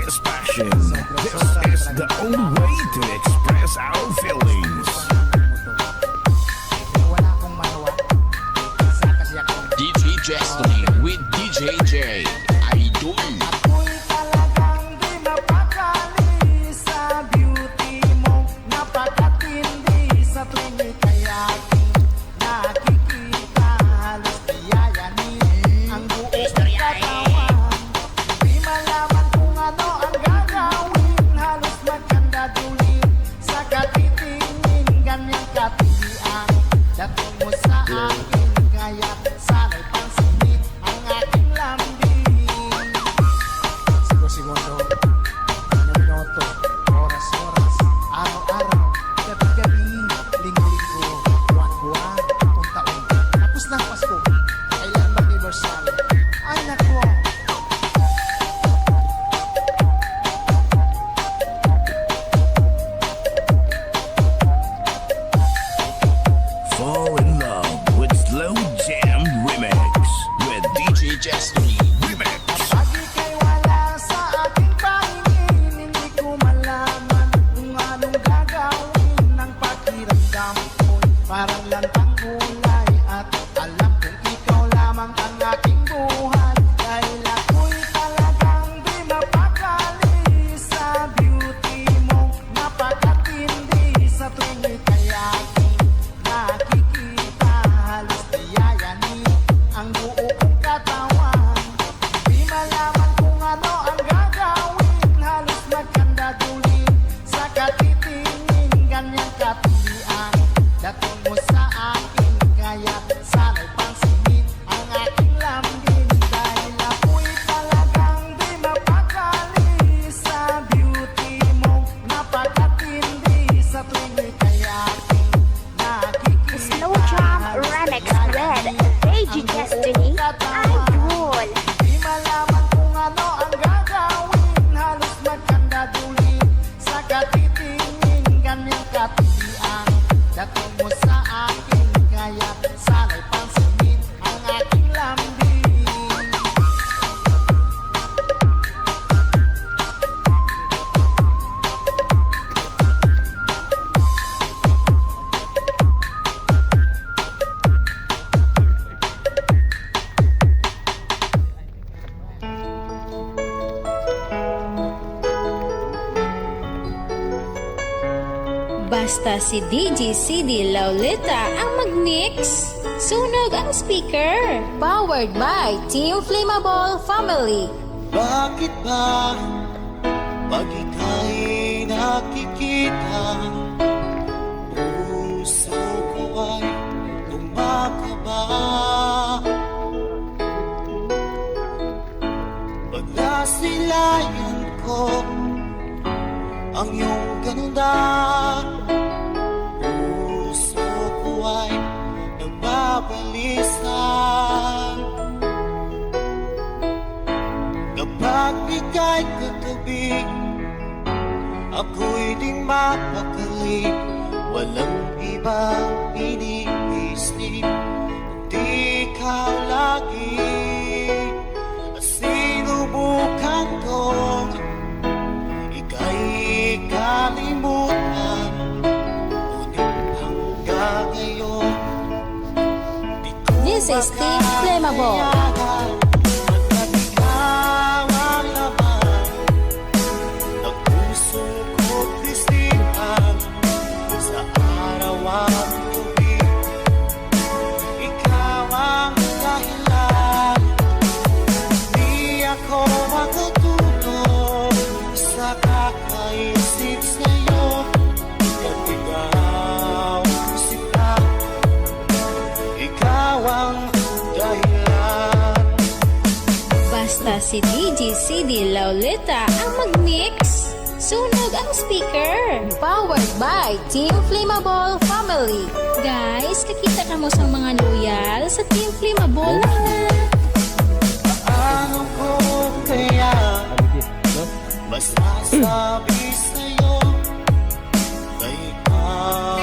is passion. This is the only way to express our feelings. DJ Destiny with DJ J. Idol. Ako'y talagang di mapakali sa beauty mo. Napakatindi sa tuwing ika'y aking nakikita. Halos diyayanin ang buong katawan. Di malaman kung ano ang gagawin. Halos magkandadulin sa katitingin. Ganyang katilian dating mo sa akin. Kaya sana'y pansinin ang aking lambing. Segundo, minuto, oras-oras, araw-araw, gabi-gabi, linggo-linggo, buwan-buwan, taon-taon. Tapos na ang Pasko, kailan mag-reversal? Ay nako! Fall in love with Slow Jam Remix with DJ Destiny. Remix. Kapag ika'y wala sa aking pahingin, hindi ko malaman kung anong gagawin. Ang pakiramdam ko'y parang lantang gulay. At alam kong ikaw lamang ang aking buhay. Dahil ako'y talagang di mapakali sa beauty mo. Napakatindi sa tuwing ika'y aking nakikita. Halos diyayanin ang buo kong katawan. Di malaman kung ano ang gagawin. Halos magkandadulin sa katitingin. Ganyang katilian dating mo sa akin. Kaya sana'y pansinin ang aking lambing. Dahil ako'y talagang di mapakali sa beauty mo. Napakatindi sa tuwing ika'y aking nakikita. Slow Jam Remix with DJ Destiny. Idol. Di malaman kung ano ang gagawin. Halos magkandadulin sa katitingin. Ganyang katilian dating mo sa akin. Kaya sana'y pansinin ang aking lambing. Basta si DJ CD Laulita ang mag-mix. Sunog ang speaker. Powered by Team Flammable Family. Bakit ba pag ika'y nakikita, puso ko ay kumakaba? Pag nasilayan ko ang iyong ganda, puso ko ay nagbabalisa. Kapag ika'y katabi, ako'y di mapakali. Walang ibang iniisip, kundi ikaw lagi. At sinubukan kong ika'y kalimutan, ngunit hanggang ngayon di ko This is Team Flammable. makayanan. Pagkat ikaw ang laman ng puso ko't isipan, sa araw at gabi, ikaw ang dahilan. Di ako makatulog sa kakaisip sa'yo. Pagkat ikaw sila, ikaw ang dahilan. Basta si DJ CD Laulita ang mag-mix. Sunog ang speaker. Powered by Team Flammable Family. Guys, kakita ka mo sa mga loyal sa Team Flammable lahat. Paano ko kaya masasabi sa'yo na ikaw